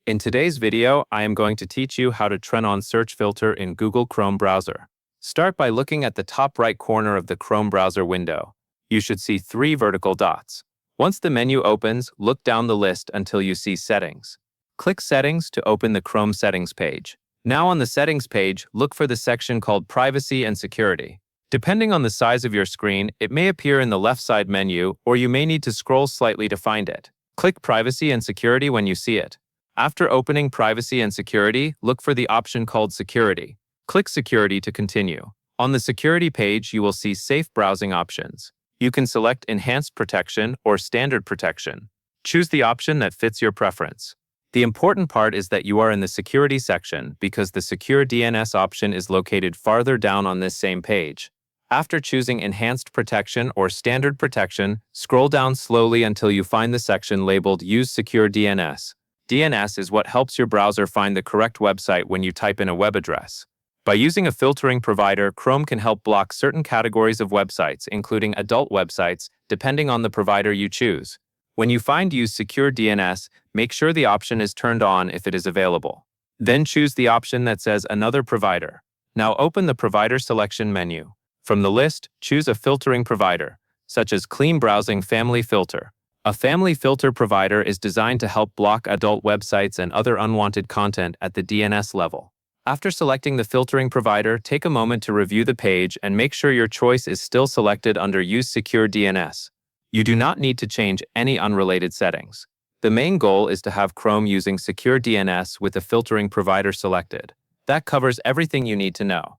In today's video, I am going to teach you how to turn on search filter in Google Chrome browser. Start by looking at the top right corner of the Chrome browser window. You should see 3 vertical dots. Once the menu opens, look down the list until you see Settings. Click Settings to open the Chrome Settings page. Now on the Settings page, look for the section called Privacy and Security. Depending on the size of your screen, it may appear in the left side menu, or you may need to scroll slightly to find it. Click Privacy and Security when you see it. After opening Privacy and Security, look for the option called Security. Click Security to continue. On the Security page, you will see Safe Browsing options. You can select Enhanced Protection or Standard Protection. Choose the option that fits your preference. The important part is that you are in the Security section because the Secure DNS option is located farther down on this same page. After choosing Enhanced Protection or Standard Protection, scroll down slowly until you find the section labeled Use Secure DNS. DNS is what helps your browser find the correct website when you type in a web address. By using a filtering provider, Chrome can help block certain categories of websites, including adult websites, depending on the provider you choose. When you find Use Secure DNS, make sure the option is turned on if it is available. Then choose the option that says Another Provider. Now open the Provider Selection menu. From the list, choose a filtering provider, such as Clean Browsing Family Filter. A family filter provider is designed to help block adult websites and other unwanted content at the DNS level. After selecting the filtering provider, take a moment to review the page and make sure your choice is still selected under Use Secure DNS. You do not need to change any unrelated settings. The main goal is to have Chrome using Secure DNS with the filtering provider selected. That covers everything you need to know.